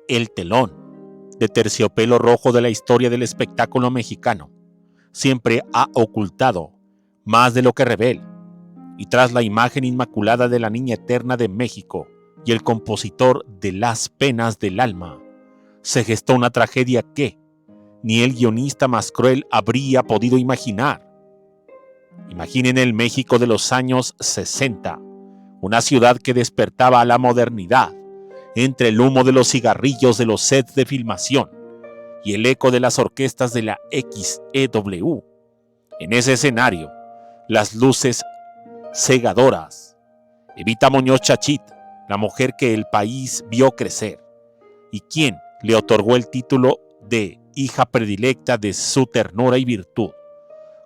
El telón de terciopelo rojo de la historia del espectáculo mexicano siempre ha ocultado más de lo que revela, y tras la imagen inmaculada de la Niña Eterna de México y el compositor de Las Penas del Alma, se gestó una tragedia que ni el guionista más cruel habría podido imaginar. Imaginen el México de los años 60, una ciudad que despertaba a la modernidad entre el humo de los cigarrillos de los sets de filmación y el eco de las orquestas de la XEW. En ese escenario, las luces cegadoras. Evita Muñoz Chachit, la mujer que el país vio crecer y quien le otorgó el título de hija predilecta de su ternura y virtud,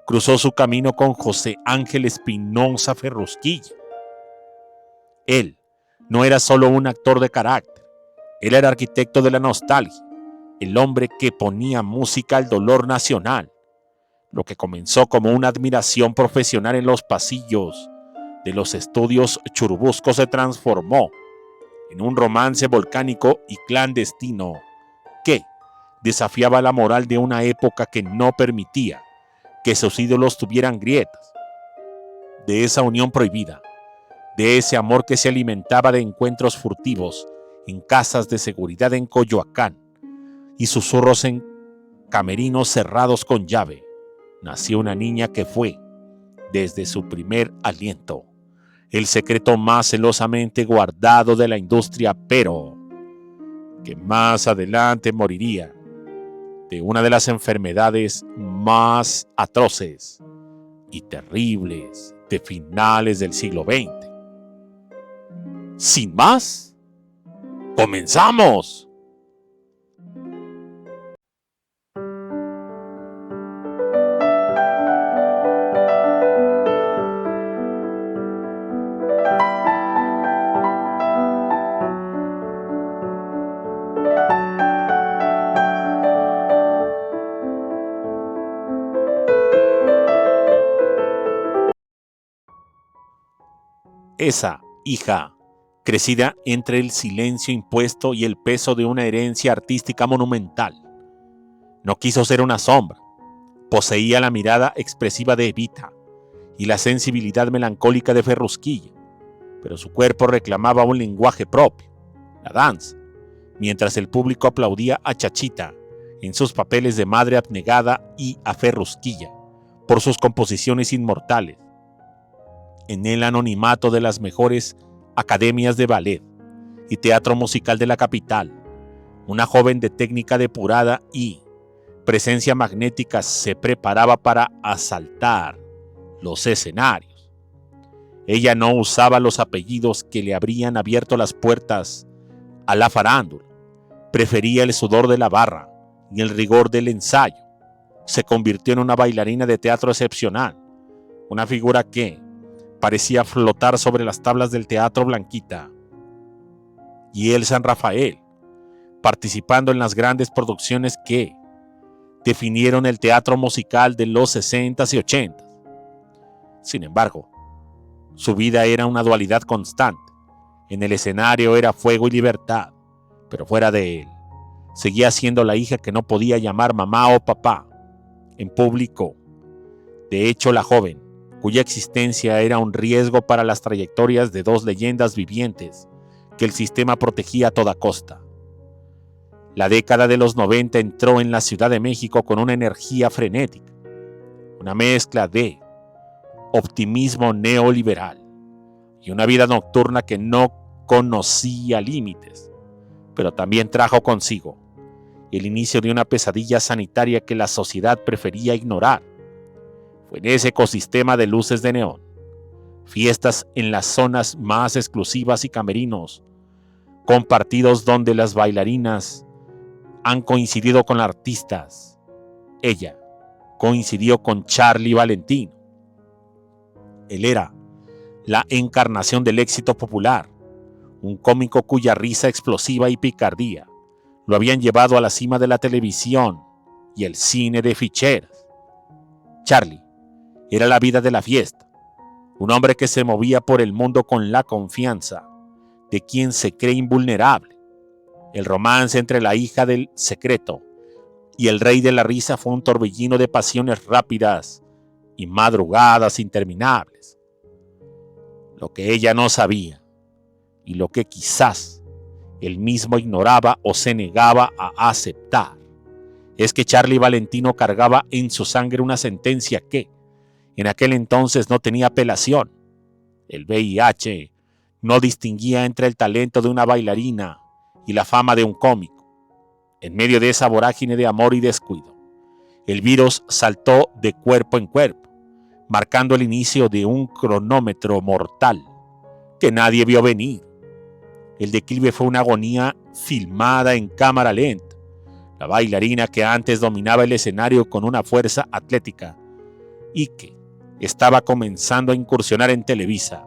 cruzó su camino con José Ángel Espinosa Ferrusquilla. Él no era solo un actor de carácter, él era arquitecto de la nostalgia, el hombre que ponía música al dolor nacional. Lo que comenzó como una admiración profesional en los pasillos de los estudios Churubusco se transformó en un romance volcánico y clandestino que desafiaba la moral de una época que no permitía que sus ídolos tuvieran grietas. De esa unión prohibida, de ese amor que se alimentaba de encuentros furtivos en casas de seguridad en Coyoacán y susurros en camerinos cerrados con llave, nació una niña que fue, desde su primer aliento, el secreto más celosamente guardado de la industria, pero que más adelante moriría de una de las enfermedades más atroces y terribles de finales del siglo XX. Sin más, ¡comenzamos! Esa hija, crecida entre el silencio impuesto y el peso de una herencia artística monumental, no quiso ser una sombra. Poseía la mirada expresiva de Evita y la sensibilidad melancólica de Ferrusquilla, pero su cuerpo reclamaba un lenguaje propio, la danza, mientras el público aplaudía a Chachita en sus papeles de madre abnegada y a Ferrusquilla por sus composiciones inmortales, en el anonimato de las mejores academias de ballet y teatro musical de la capital. Una joven de técnica depurada y presencia magnética se preparaba para asaltar los escenarios. Ella no usaba los apellidos que le habrían abierto las puertas a la farándula. Prefería el sudor de la barra y el rigor del ensayo. Se convirtió en una bailarina de teatro excepcional, una figura que parecía flotar sobre las tablas del Teatro Blanquita y el San Rafael, participando en las grandes producciones que definieron el teatro musical de los 60s y 80s. Sin embargo, su vida era una dualidad constante. En el escenario era fuego y libertad, pero fuera de él, seguía siendo la hija que no podía llamar mamá o papá en público. De hecho, la joven, cuya existencia era un riesgo para las trayectorias de dos leyendas vivientes que el sistema protegía a toda costa. La década de los 90 entró en la Ciudad de México con una energía frenética, una mezcla de optimismo neoliberal y una vida nocturna que no conocía límites, pero también trajo consigo el inicio de una pesadilla sanitaria que la sociedad prefería ignorar. Fue en ese ecosistema de luces de neón, fiestas en las zonas más exclusivas y camerinos compartidos donde las bailarinas han coincidido con artistas. Ella coincidió con Charly Valentino. Él era la encarnación del éxito popular, un cómico cuya risa explosiva y picardía lo habían llevado a la cima de la televisión y el cine de ficheras. Charly era la vida de la fiesta, un hombre que se movía por el mundo con la confianza de quien se cree invulnerable. El romance entre la hija del secreto y el rey de la risa fue un torbellino de pasiones rápidas y madrugadas interminables. Lo que ella no sabía, y lo que quizás él mismo ignoraba o se negaba a aceptar, es que Charlie Valentino cargaba en su sangre una sentencia que, en aquel entonces, no tenía apelación. El VIH no distinguía entre el talento de una bailarina y la fama de un cómico. En medio de esa vorágine de amor y descuido, el virus saltó de cuerpo en cuerpo, marcando el inicio de un cronómetro mortal que nadie vio venir. El declive fue una agonía filmada en cámara lenta. La bailarina que antes dominaba el escenario con una fuerza atlética y que estaba comenzando a incursionar en Televisa,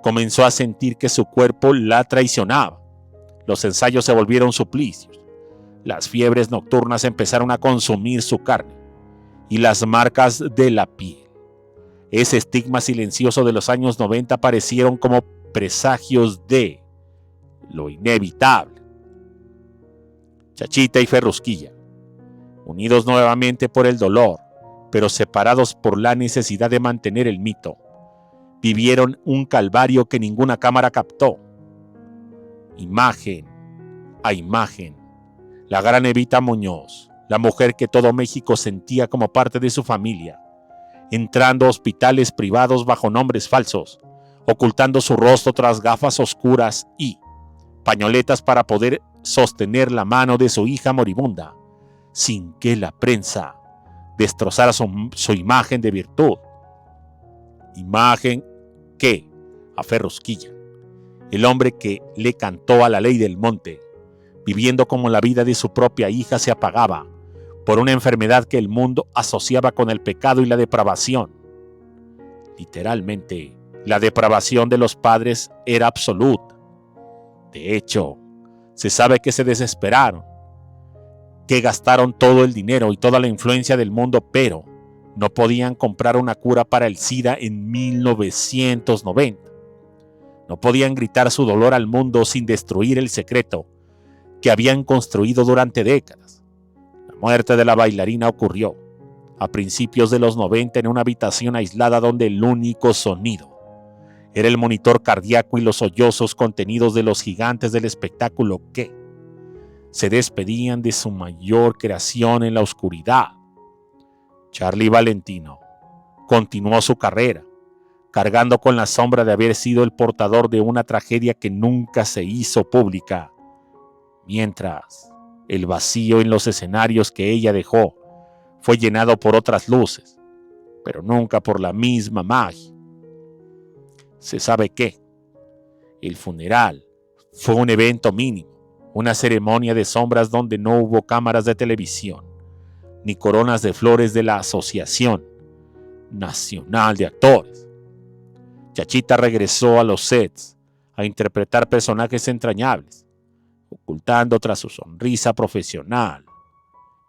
comenzó a sentir que su cuerpo la traicionaba. Los ensayos se volvieron suplicios. Las fiebres nocturnas empezaron a consumir su carne y las marcas de la piel. Ese estigma silencioso de los años 90 parecieron como presagios de lo inevitable. Chachita y Ferrusquilla, unidos nuevamente por el dolor, pero separados por la necesidad de mantener el mito, vivieron un calvario que ninguna cámara captó. Imagen a imagen, la gran Evita Muñoz, la mujer que todo México sentía como parte de su familia, entrando a hospitales privados bajo nombres falsos, ocultando su rostro tras gafas oscuras y pañoletas para poder sostener la mano de su hija moribunda, sin que la prensa destrozara su imagen de virtud. Imagen que, a Ferrusquilla, el hombre que le cantó a la ley del monte, viviendo como la vida de su propia hija se apagaba por una enfermedad que el mundo asociaba con el pecado y la depravación. Literalmente, la depravación de los padres era absoluta. De hecho, se sabe que se desesperaron, que gastaron todo el dinero y toda la influencia del mundo, pero no podían comprar una cura para el SIDA en 1990. No podían gritar su dolor al mundo sin destruir el secreto que habían construido durante décadas. La muerte de la bailarina ocurrió a principios de los 90 en una habitación aislada donde el único sonido era el monitor cardíaco y los sollozos contenidos de los gigantes del espectáculo que se despedían de su mayor creación en la oscuridad. Charlie Valentino continuó su carrera, cargando con la sombra de haber sido el portador de una tragedia que nunca se hizo pública, mientras el vacío en los escenarios que ella dejó fue llenado por otras luces, pero nunca por la misma magia. Se sabe que el funeral fue un evento mínimo, una ceremonia de sombras donde no hubo cámaras de televisión, ni coronas de flores de la Asociación Nacional de Actores. Chachita regresó a los sets a interpretar personajes entrañables, ocultando tras su sonrisa profesional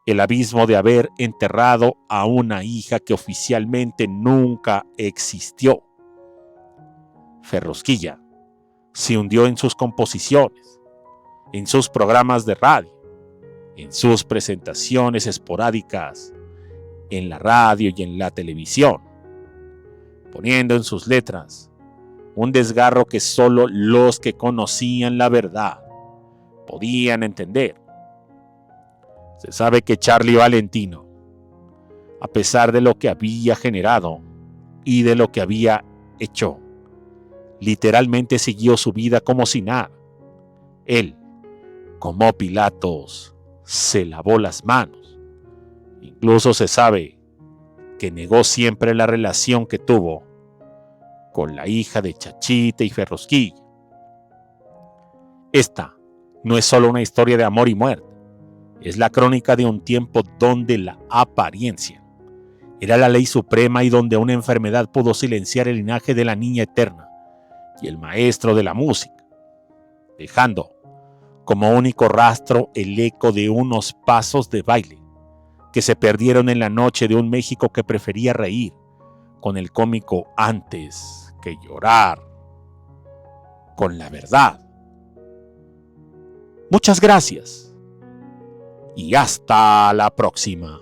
el abismo de haber enterrado a una hija que oficialmente nunca existió. Ferrusquilla se hundió en sus composiciones, en sus programas de radio, en sus presentaciones esporádicas en la radio y en la televisión, poniendo en sus letras un desgarro que solo los que conocían la verdad podían entender. Se sabe que Charlie Valentino, a pesar de lo que había generado y de lo que había hecho, literalmente siguió su vida como si nada. Él, como Pilatos, se lavó las manos. Incluso se sabe que negó siempre la relación que tuvo con la hija de Chachita y Ferrusquilla. Esta no es solo una historia de amor y muerte, es la crónica de un tiempo donde la apariencia era la ley suprema y donde una enfermedad pudo silenciar el linaje de la niña eterna y el maestro de la música, dejando como único rastro el eco de unos pasos de baile que se perdieron en la noche de un México que prefería reír con el cómico antes que llorar con la verdad. Muchas gracias y hasta la próxima.